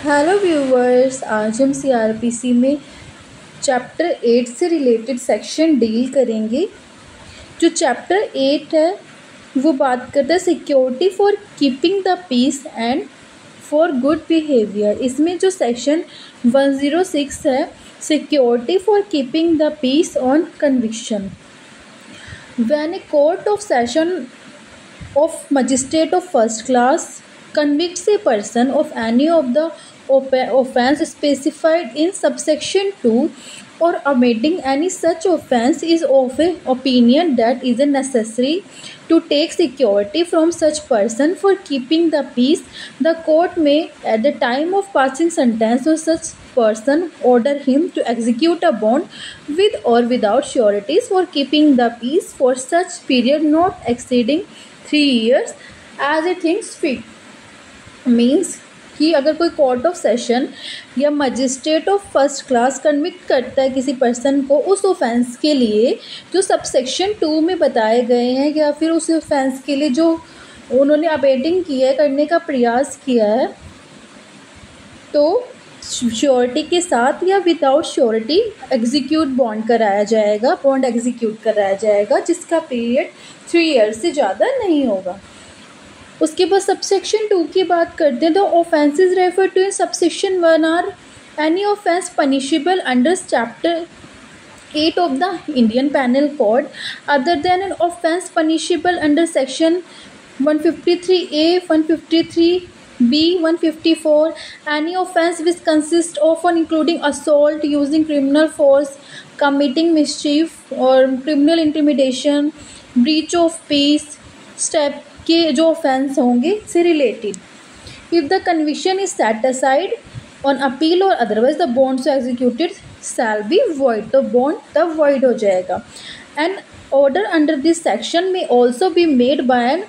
Hello viewers, आज हम CrPC में चैप्टर 8 से रिलेटेड सेक्शन डील करेंगे। जो चैप्टर 8 है वो बात करता है security for keeping the peace and for good behaviour. इसमें जो सेक्शन 106 है, security for keeping the peace on conviction. When a court of session of magistrate of first class convicts a person of any of the offence specified in subsection 2 or omitting any such offence is of a opinion that is necessary to take security from such person for keeping the peace, the court may at the time of passing sentence on such person order him to execute a bond with or without sureties for keeping the peace for such period not exceeding 3 years as a things fit. Means कि अगर कोई court of session या magistrate of first class convict करता है किसी person को उस offence के लिए जो सबसेक्शन 2 में बताए गए हैं, या फिर उस ऑफेंस के लिए जो उन्होंने अबेटिंग किया है, करने का प्रयास किया है, तो श्योरिटी के साथ या विदाउट श्योरिटी एग्जीक्यूट बॉन्ड कराया जाएगा, बॉन्ड एग्जीक्यूट कराया जाएगा, जिसका पीरियड 3 ईयर्स से ज़्यादा नहीं होगा। उसके बाद सबसेक्शन 2 की बात करते हैं। The offences refer to in subsection 1 are any offence punishable under chapter 8 of the Indian Penal Code other than an offence punishable under section 153A, 153B, 154, any offence which consists of or including assault, using criminal force, committing mischief or criminal intimidation, breach of peace, step के जो offence होंगे से related. If the conviction is set aside on appeal or otherwise the bond so executed shall be void, तो bond तब void हो जाएगा। And order under this section may also be made by an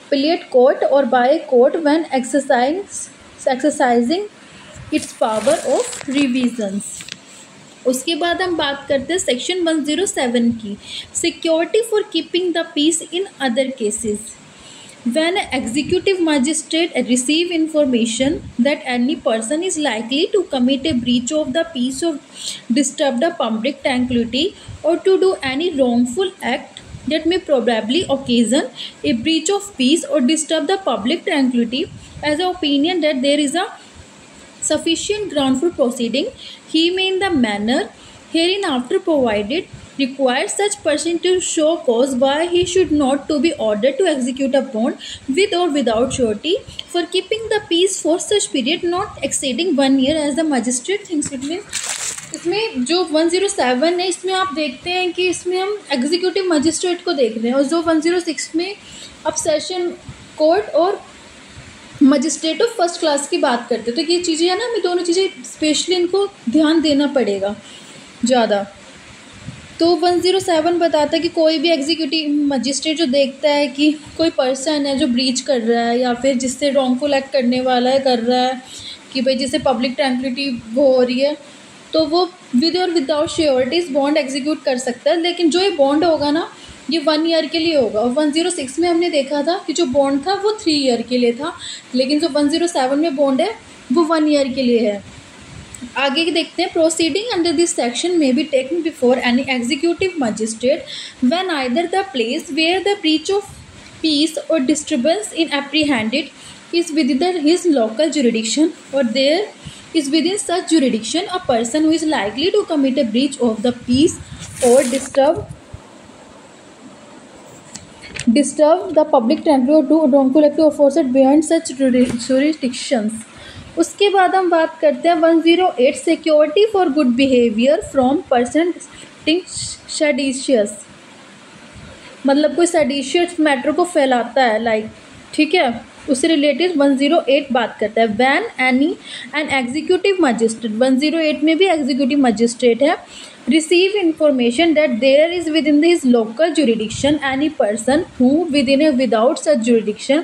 appellate court or by a court when exercising its power of revisions। उसके बाद हम बात करते हैं सेक्शन 107 की, security for keeping the peace in other cases. When an executive magistrate receive information that any person is likely to commit a breach of the peace or disturb the public tranquility or to do any wrongful act that may probably occasion a breach of peace or disturb the public tranquility, as an opinion that there is a sufficient ground for proceeding, he may in the manner hereinafter provided require such person to show cause why he should not to be ordered to execute a bond with or without surety for keeping the peace for such period not exceeding 1 year as the magistrate thinks it means। इसमें जो 107 है, इसमें आप देखते हैं कि इसमें हम एग्जीक्यूटिव मजिस्ट्रेट को देख रहे हैं, और जो 106 में अब सेशन कोर्ट और मजिस्ट्रेट ऑफ फर्स्ट क्लास की बात करते हैं। तो ये चीज़ें है ना, हमें दोनों चीज़ें स्पेशली इनको ध्यान देना पड़ेगा ज़्यादा। तो 107 बताता है कि कोई भी एग्जीक्यूटिव मजिस्ट्रेट जो देखता है कि कोई पर्सन है जो ब्रीच कर रहा है या फिर जिससे रॉन्गफुल एक्ट करने वाला है कर रहा है, कि भाई जिससे पब्लिक ट्रैंक्विलिटी वो हो रही है, तो वो विद और विदाउट श्योरिटीज बॉन्ड एग्जीक्यूट कर सकता है। लेकिन जो ये बॉन्ड होगा ना, ये 1 ईयर के लिए होगा। और 106 में हमने देखा था कि जो बॉन्ड था वो 3 ईयर के लिए था, लेकिन जो 107 में बॉन्ड है वो 1 ईयर के लिए है। आगे देखते हैं, proceeding under this section may be taken before any executive magistrate when either the place where the breach of peace or disturbance in apprehended is within his local jurisdiction or there is within such jurisdiction a person who is likely to commit a breach of the peace or disturb the public tranquility or do wrongful act aforesaid beyond such jurisdictions। उसके बाद हम बात करते हैं 108 security for good behaviour from person seditious. मतलब कोई seditious matter को फैलाता है, लाइक, ठीक है, उससे रिलेटेड 108 बात करता है। When any an executive magistrate, 108 में भी एग्जीक्यूटिव मजिस्ट्रेट है, receive information that there is within his local jurisdiction any person who within without such jurisdiction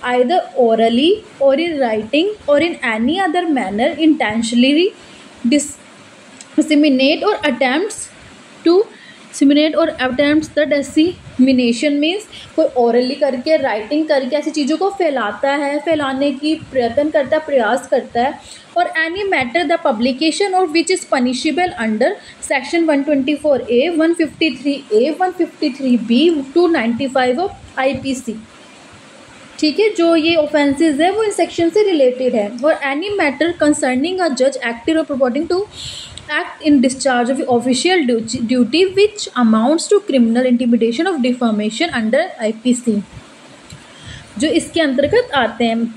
either orally or in writing or in any other manner intentionally disseminate or attempts to सिमिनेट और attempts the dissemination means कोई orally करके writing करके ऐसी चीज़ों को फैलाता है, फैलाने की प्रयत्न करता है, प्रयास करता है। और एनी मैटर द पब्लिकेशन और which is punishable under section 124A 153A 153B 295 of IPC। ठीक है, जो ये ऑफेंसेस है वो इस सेक्शन से रिलेटेड है। और एनी मैटर कंसर्निंग अ जज एक्टिंग और प्रपोर्टिंग to act in discharge of official duty which amounts to criminal intimidation of defamation under IPC, जो इसके अंतर्गत आते हैं।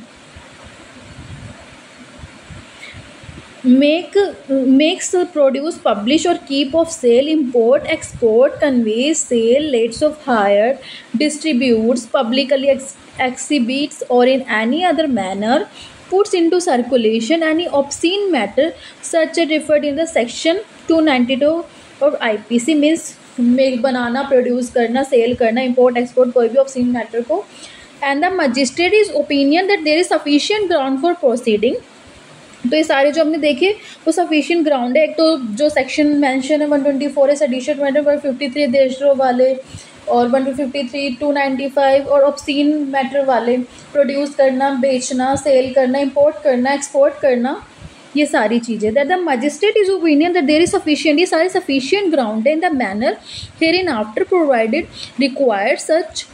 makes produce publish or keep of sale import export conveys sale letters of hire distributes publicly exhibits or in any other manner puts into circulation any obscene matter such as referred in the section 292 of IPC means make बनाना, produce करना, sell करना, import export कोई भी obscene matter को। And the magistrate is opinion that there is sufficient ground for proceeding. तो ये सारे जो हमने देखे वो सफिशिएंट ग्राउंड है। एक तो जो सेक्शन मेंशन है 124 है सेडिशन मैटर, 153 देशद्रोह वाले और 153 295 और ऑब्सीन मैटर वाले, प्रोड्यूस करना, बेचना, सेल करना, इंपोर्ट करना, एक्सपोर्ट करना, ये सारी चीज़ें। That the magistrate is opinion that there is sufficient, ये सारे सफिशिएंट ग्राउंड है in the manner hereinafter provided required such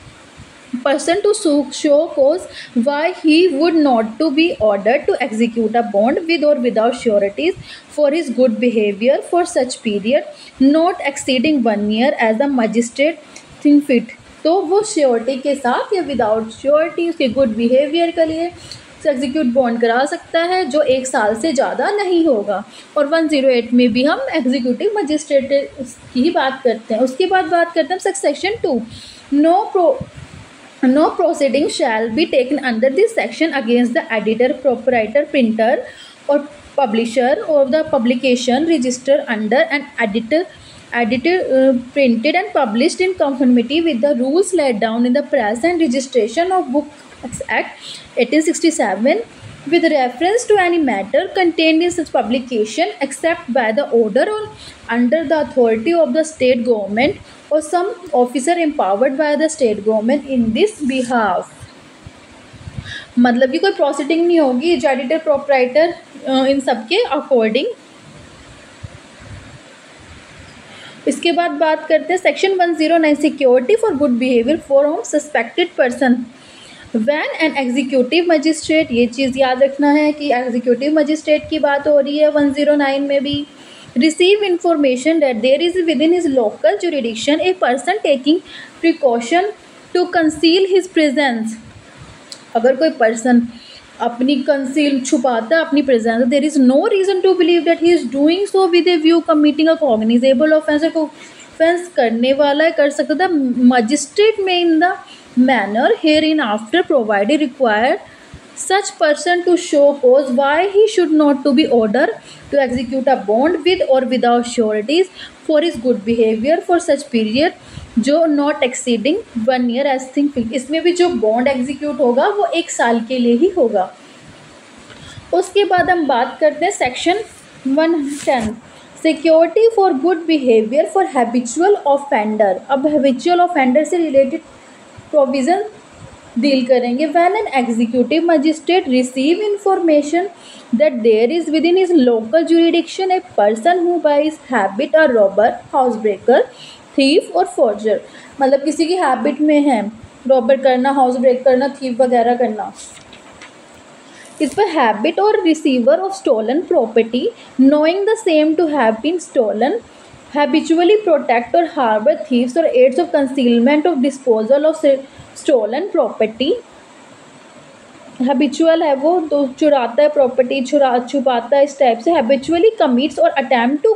person to show cause why he would not to be ordered to execute a bond with or without sureties for his good behavior for such period not exceeding 1 year as the magistrate think fit। तो वो surety के साथ या without surety उसके good behaviour के लिए execute bond करा सकता है जो 1 साल से ज़्यादा नहीं होगा। और 108 में भी हम एग्जीक्यूटिव मजिस्ट्रेट की बात करते हैं। उसके बाद बात करते हैं section 2, No proceeding shall be taken under this section against the editor, proprietor, printer or publisher of the publication registered under an edited printed and published in conformity with the rules laid down in the Press and Registration of Books Act 1867 with reference to any matter contained in such publication except by the order or under the authority of the state government or some officer empowered by the state government in this behalf। मतलब कि कोई proceeding नहीं होगी editor, proprietor, इन सब के according. इसके बाद बात करते हैं section 109 security for good behaviour for home suspected person. When an executive magistrate, ये चीज़ याद रखना है कि एग्जीक्यूटिव मजिस्ट्रेट की बात हो रही है 109 में भी। receive information that there is within his local jurisdiction a person taking precaution to conceal his presence। अगर कोई पर्सन अपनी कंसील छुपाता है अपनी presence, there is no reason to believe that he is doing so with a view committing a cognizable offence, को offence करने वाला है कर सकता था। मजिस्ट्रेट में in the manner hereinafter provided required such person to show cause why he should not to be ordered to execute a bond with or without sureties for his good behavior for such period जो not exceeding 1 year as thing fixed। इसमें भी जो bond execute होगा वो 1 साल के लिए ही होगा। उसके बाद हम बात करते हैं section 110 security for good behaviour for habitual offender. अब हैबिचुअल ऑफेंडर से रिलेटेड प्रोविज़न डील करेंगे। When an executive magistrate receive information that there is within his local jurisdiction a person who by his habit a robber, house breaker, thief और forger, मतलब किसी की habit में है robber करना, house break करना, thief वगैरह करना। इस पर habit or receiver of stolen property knowing the same to have been stolen, habitually protect or harbour thieves or aids of concealment of disposal of stolen property. Habitual है वो तो चुराता है property, छुपाता है, इस टाइप से। हैबिचुअली कमिट्स और attempt to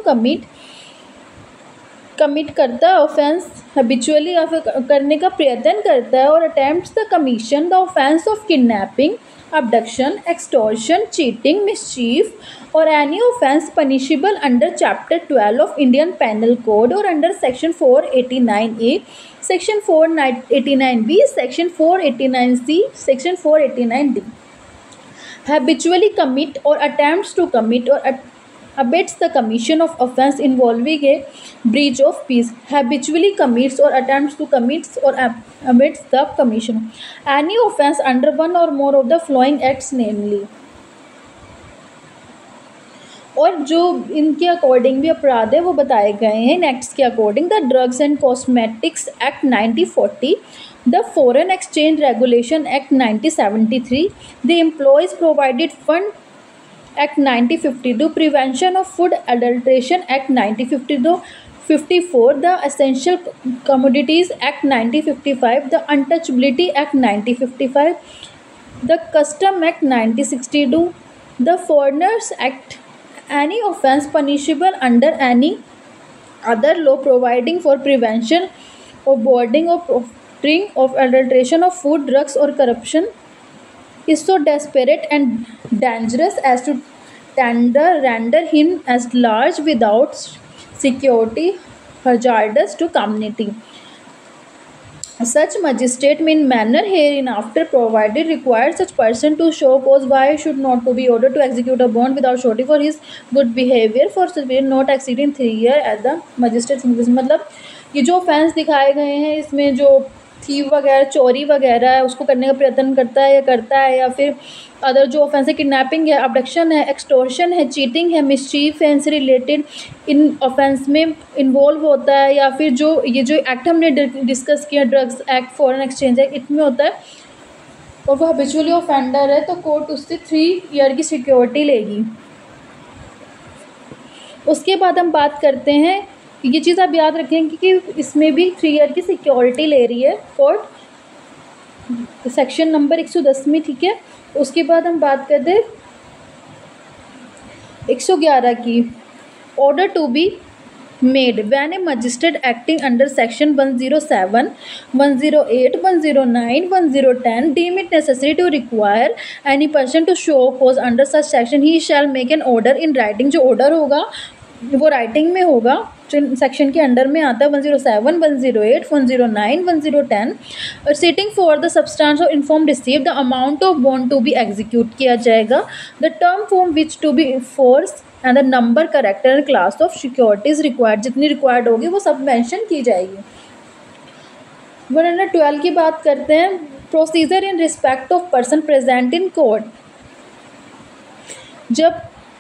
commit करता है ऑफेंस, हैबिचुअली या फिर करने का प्रयत्न करता है। और attempts the commission the offence of kidnapping, abduction, extortion, cheating, mischief or any offence punishable under chapter 12 of Indian Penal Code or under section 489A, section 489B, section 489C, section 489D। habitually commit or attempts to commit or abets the commission of offence involving a breach of peace, habitually commits or attempts to commit or abets the commission any offence under one or more of the following acts, namely। और जो इनके according भी अपराध है वो बताए गए हैं इन एक्ट्स के according. The drugs and cosmetics act 1940, the foreign exchange regulation act 1973, the employees provided fund act 1952, prevention of food adulteration act 1954, the essential commodities act 1955, the untouchability act 1955, the custom act 1962, the foreigners act, any offence punishable under any other law providing for prevention of boarding or proffering of adulteration of food, drugs or corruption is so desperate and dangerous as to render him as large without security hazardous to community. Such magistrate may in manner hereinafter provided require such person to show cause why should not to be ordered to execute a bond without surety for his good behavior for such period not exceeding 3 years at the magistrate service। मतलब ये जो offence दिखाए गए हैं इसमें जो thief वगैरह चोरी वगैरह है उसको करने का प्रयत्न करता है या फिर अदर जो ऑफेंस है किडनैपिंग है, अबडक्शन है, एक्सटोर्शन है, चीटिंग है, मिसचीफ है, इनसे रिलेटेड इन ऑफेंस में इन्वॉल्व होता है, या फिर जो ये जो एक्ट हमने डिस्कस किया drugs act, foreign exchange act, इसमें होता है और वो हैबिचुअली ऑफेंडर है तो कोर्ट उससे 3 ईयर की सिक्योरिटी लेगी। उसके बाद हम बात करते हैं, ये चीज़ आप याद रखेंगे कि इसमें भी 3 ईयर की सिक्योरिटी ले रही है कोर्ट, सेक्शन नंबर 110 में, ठीक है। उसके बाद हम बात करते हैं 111 की, order to be made when a magistrate acting under section 107, 108, 109, 1010 deem it necessary to require any person to show cause under such section he shall make an order in writing. जो ऑर्डर होगा वो writing में होगा, जो section के under में आता है 107, 108, 109, 1010 और सीटिंग फॉर द सब्सटेंस और inform receive the amount of bond to be execute किया जाएगा, the term form which to be force and the number character and class of securities required, जितनी required होगी वो सब मेंशन की जाएगी। 112 की बात करते हैं, procedure in respect of person present in court. जब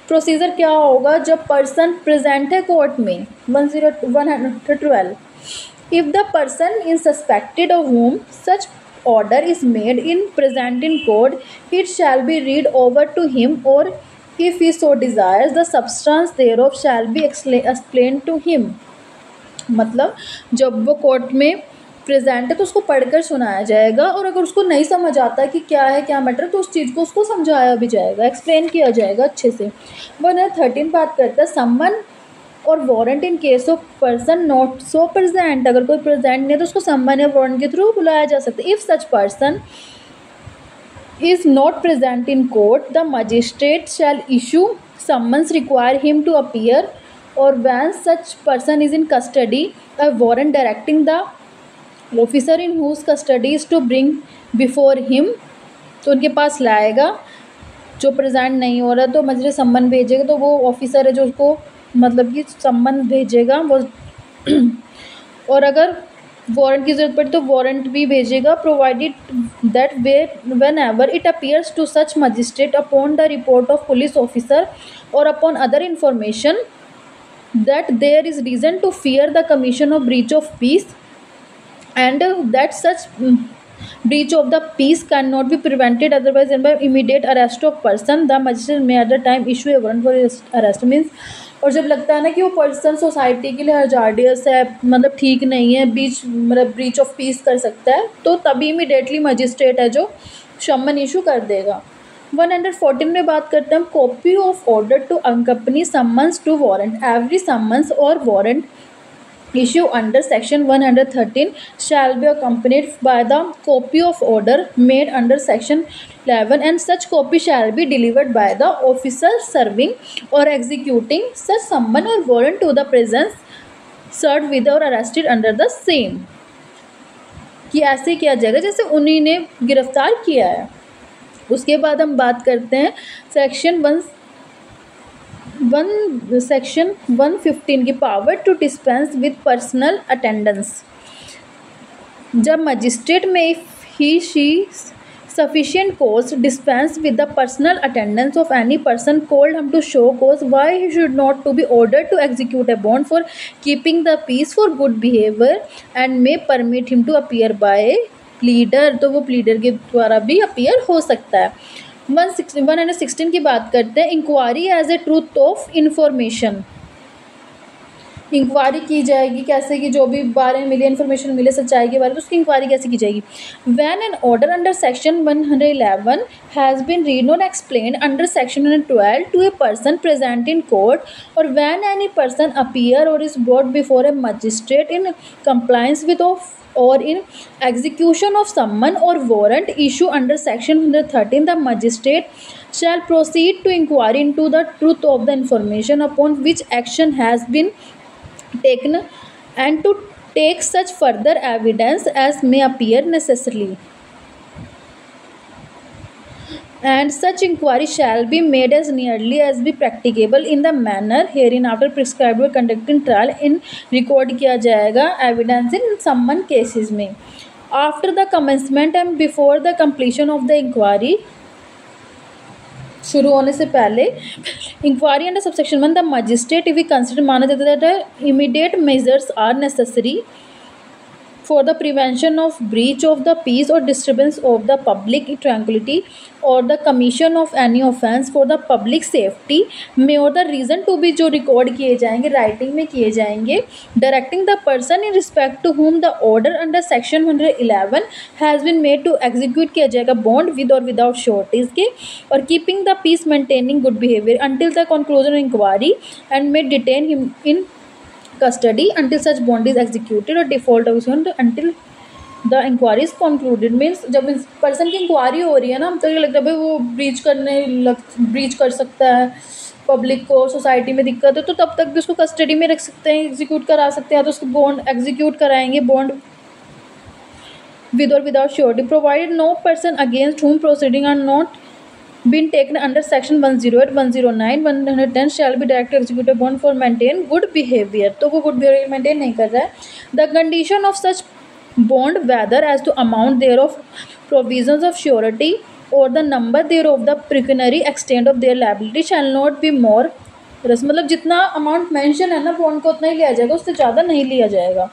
प्रोसीजर क्या होगा जब पर्सन प्रेजेंट है कोर्ट में, 112, if the person is suspected of whom such order is made in present in court, it shall be read over to him, or if he so desires the substance thereof shall be explained to him। मतलब जब वो court में present है तो उसको पढ़कर सुनाया जाएगा और अगर उसको नहीं समझ आता कि क्या है क्या मैटर तो उस चीज़ को उसको समझाया भी जाएगा, एक्सप्लेन किया जाएगा अच्छे से। 113 बात करता है समन और warrant in case of person not so present. अगर कोई प्रेजेंट नहीं है तो उसको समन या वारंट के थ्रू बुलाया जा सकता है। If such person is not present in court, the magistrate shall issue summons require him to appear, or when such person is in custody, a warrant directing the officer in whose custody is to bring before him। तो उनके पास लाएगा, जो present नहीं हो रहा तो magistrate सम्मन भेजेगा, तो वो ऑफिसर है जो उसको मतलब कि सम्मन भेजेगा वो और अगर वारंट की जरूरत पड़ी तो वारंट भी भेजेगा, provided that whenever it appears to such magistrate upon the report of police officer or upon other information that there is reason to fear the commission of breach of peace and that such breach of the peace cannot be prevented otherwise than by immediate arrest of person, the magistrate may at the time issue a warrant for arrest। means और जब लगता है ना कि वो person society के लिए hazardous है, मतलब ठीक नहीं है, ब्रीच ऑफ पीस कर सकता है, तो तभी इमीडिएटली मजिस्ट्रेट है जो सम्मन इशू कर देगा। 114 में बात करते हैं copy of order to accompany summons to warrant. Every summons or warrant issue under section 113 shall be accompanied by the copy of order made under section 11 and such copy shall be delivered by the officer serving or executing such summon or warrant to the presence served with or arrested under the same। कि ऐसे किया जाएगा जैसे उन्हीं ने गिरफ्तार किया है। उसके बाद हम बात करते हैं सेक्शन सेक्शन 115 की power to dispense with personal attendance. जब magistrate may he she sufficient cause dispense with the personal attendance of any person called him to show cause why he should not to be ordered to execute a bond for keeping the peace for good behavior and may permit him to appear by pleader, तो वो pleader के द्वारा भी appear हो सकता है। 116 की बात करते हैं। Inquiry as a truth of information. Inquiry की जाएगी कैसे कि जो भी बारे में मिले इन्फॉर्मेशन मिले सच्चाई के बारे में, उसकी इंक्वायरी कैसे की जाएगी। When an order under section 111 has been read or explain under section 112 to a person present in court or when any person appear or is brought before a magistrate in compliance with of or in execution of summon or warrant issue under section 113, the magistrate shall proceed to inquiry into the truth of the information upon which action has been taken and to take such further evidence as may appear necessary, and such inquiry shall be made as nearly as be practicable in the manner hereinafter prescribed or conducting trial in record किया जाएगा evidence in summon cases में after the commencement and before the completion of the inquiry। शुरू होने से पहले inquiry under subsection 1 the magistrate if we consider माना जाता है that immediate measures are necessary for the prevention of breach of the peace or disturbance of the public tranquility or the commission of any offense for the public safety may or the reason to be जो record किए जाएंगे writing में किए जाएंगे directing the person in respect to whom the order under section 111 has been made to execute किया जाएगा bond with or without sureties के और keeping the peace maintaining good behavior until the conclusion of inquiry and may detain him in custody until such bond is executed or default until the inquiry is concluded। Means जब इस person की inquiry हो रही है ना, तो ये लगता है भाई वो ब्रीच कर सकता है पब्लिक को, सोसाइटी में दिक्कत है, तो तब तक भी उसको कस्टडी में रख सकते हैं, एग्जीक्यूट करा सकते हैं, तो उसको बॉन्ड एग्जीक्यूट कराएंगे bond with or without surety provided no person against whom proceeding are not been taken under section 108, 109, 110 shall be directed to execute a bond for maintain good behavior। तो वो good behavior maintain नहीं कर रहा है। The condition of such bond whether as to amount thereof, provisions of surety or the number thereof, the pecuniary extent of their liability shall not be more, मतलब जितना amount mention है ना bond को उतना ही लिया जाएगा, उससे ज़्यादा नहीं लिया जाएगा।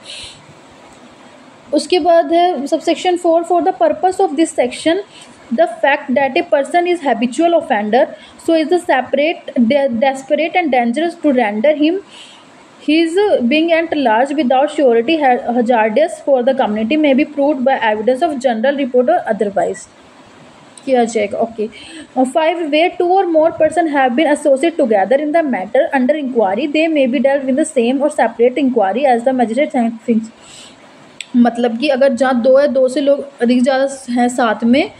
उसके बाद है subsection 4 for the purpose of this section the fact that a person is habitual offender so is a separate desperate and dangerous to render him his being at large without surety hazardous for the community may be proved by evidence of general report or otherwise किया जाएगा। Okay 5 where 2 or more person have been associated together in the matter under inquiry they may be dealt with the same or separate inquiry as the magistrate thinks। मतलब कि अगर जहाँ 2 है 2 से लोग अधिक ज़्यादा हैं साथ में,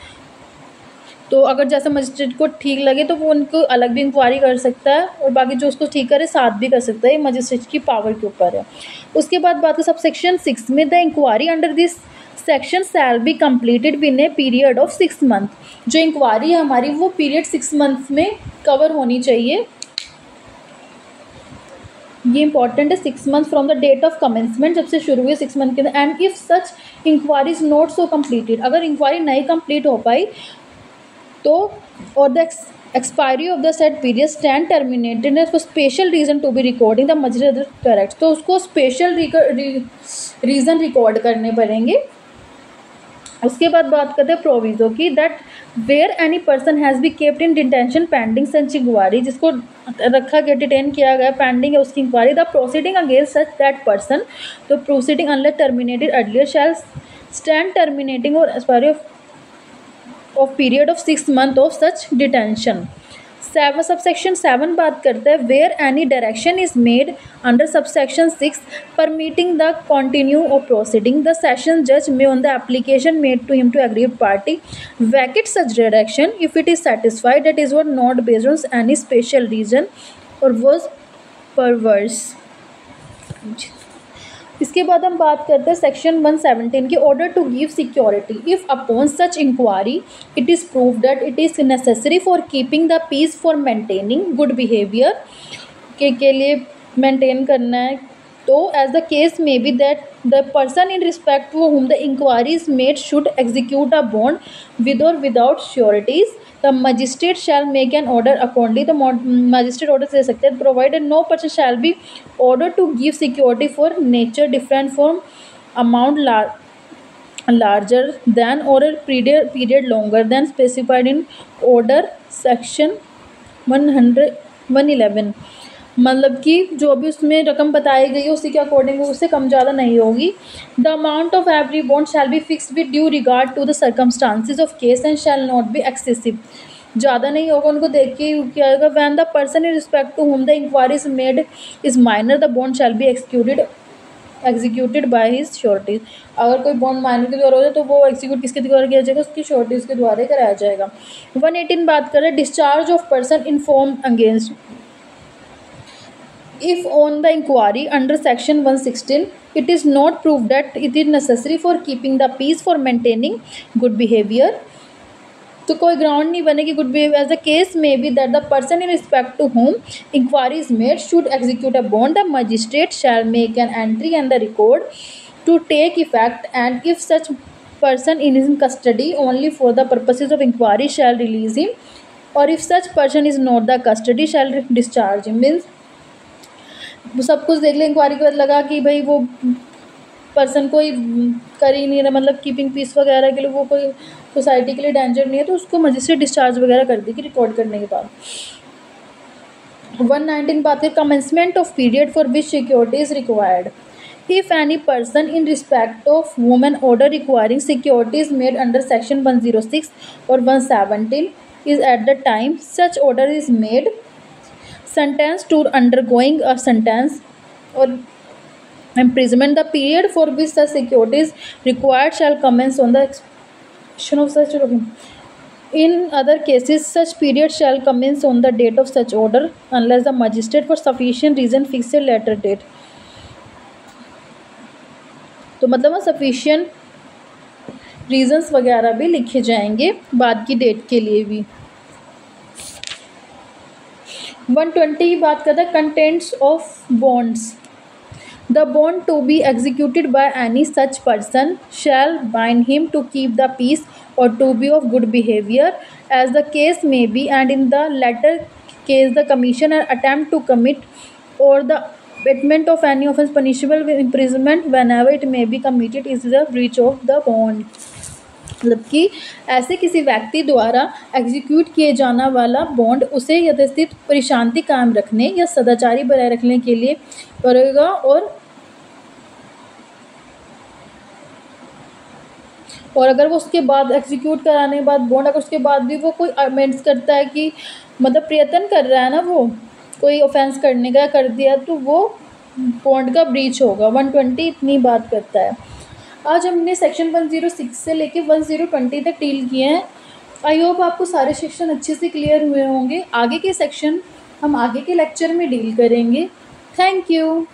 तो अगर जैसे मजिस्ट्रेट को ठीक लगे तो वो उनको अलग भी इंक्वायरी कर सकता है और बाकी जो उसको ठीक करे साथ भी कर सकता है, ये मजिस्ट्रेट की पावर के ऊपर है। उसके बाद बात करें सबसेक्शन 6 में the inquiry under this section shall be completed win a period of 6 month. जो इंक्वायरी है हमारी वो पीरियड 6 मंथ में कवर होनी चाहिए, ये इंपॉर्टेंट है। 6 month from the date of commencement, जब से शुरू हुई 6 मंथ के अंदर। And if such inquiry is not so completed, अगर इंक्वायरी नहीं कंप्लीट हो पाई तो और the expiry of the set period stand terminated for special reason to be recording the magistrate correct, तो उसको स्पेशल रीज़न रिकॉर्ड करने पड़ेंगे। उसके बाद बात करते हैं प्रोविजो की that where any person has be kept in detention pending such inquiry, जिसको रखा गया डिटेन किया गया पेंडिंग है उसकी इंक्वायरी, the proceeding against such that person, तो proceeding unless terminated earlier shall stand terminating और expiry of period of 6 month of such detention। Subsection 7 बात करता है where any direction is made under subsection 6 permitting the continue of proceeding, the session judge may on the application made to him to aggrieved party vacate such direction if it is satisfied that is what not based on any special reason or was perverse। इसके बाद हम बात करते हैं section 117 की, order to give security if upon such inquiry it is prove that it is necessary for keeping the peace for maintaining good behaviour के लिए maintain करना है, तो as the case may be that the person in respect to whom the inquiry is made should execute a bond with or without sureties, the magistrate shall make an order accordingly. The magistrate order दे सकते हैं, provided no person shall be ordered to give security for nature different from amount larger than or a period longer than specified in order section 111. मतलब कि जो भी उसमें रकम बताई गई है उसी के अकॉर्डिंग उससे कम ज़्यादा नहीं होगी. The amount of every bond shall be fix with due regard to the circumstances of case and shall not be excessive. ज़्यादा नहीं होगा, उनको देख के क्या होगा. When the person in respect to whom the inquiry is made is minor the bond shall be executed by his sureties. अगर कोई बॉन्ड माइनर के द्वारा हो जाए तो वो एग्जीक्यूट किसके द्वारा किया जाएगा, उसकी श्योरिटीज के द्वारा कराया जाएगा. 118 बात करें discharge of person inform against. If on the inquiry under section 116 it is not proved that it is necessary for keeping the peace for maintaining good behavior, तो कोई ग्राउंड नहीं बनेगी good behaviour. As the case may be that the person in respect to whom inquiry is made should execute a bond. The magistrate shall make an entry and the record to take effect and if such person in his custody only for the purposes of inquiry shall release him, or if such person is not the custody shall discharge him. Means वो सब कुछ देख ले, inquiry के बाद लगा कि भाई वो पर्सन कोई कर ही नहीं रहा, मतलब कीपिंग पीस वगैरह के लिए वो कोई सोसाइटी के लिए डेंजर नहीं है, तो उसको मजिस्ट्रेट डिस्चार्ज वगैरह कर देगी रिकॉर्ड करने के बाद. 119 बात है commencement of period for which security is required. If any person in respect of whom an order requiring security is made under section 106 or 117 is at the time such order is made sentenced to undergoing a sentence or imprisonment, the period for which the security is required shall commence on the execution of such order. In other cases, such period shall commence on the date of such order unless the magistrate for sufficient reason fix a later date. तो मतलब sufficient reasons वगैरह भी लिखे जाएंगे बाद की date के लिए भी. 120 की बात करते हैं contents of bonds. The bond to be executed by any such person shall bind him to keep the peace or to be of good behaviour as the case may be, and in the latter case the commission or attempt to commit or the abatement of any offence punishable with imprisonment whenever it may be committed is the breach of the bond. मतलब कि ऐसे किसी व्यक्ति द्वारा execute किए जाना वाला bond उसे यथास्थित परिशांति कायम रखने या सदाचारी बनाए रखने के लिए करेगा, और अगर वो उसके बाद एग्जीक्यूट कराने के बाद बॉन्ड अगर उसके बाद भी वो कोई अमेंड्स करता है कि मतलब प्रयत्न कर रहा है ना वो कोई ऑफेंस करने का कर दिया, तो वो बॉन्ड का ब्रीच होगा. 120 इतनी बात करता है. आज हमने सेक्शन 106 से लेके 1020 तक डील किए हैं. आई होप आपको सारे सेक्शन अच्छे से क्लियर हुए होंगे. आगे के सेक्शन हम आगे के लेक्चर में डील करेंगे. Thank you.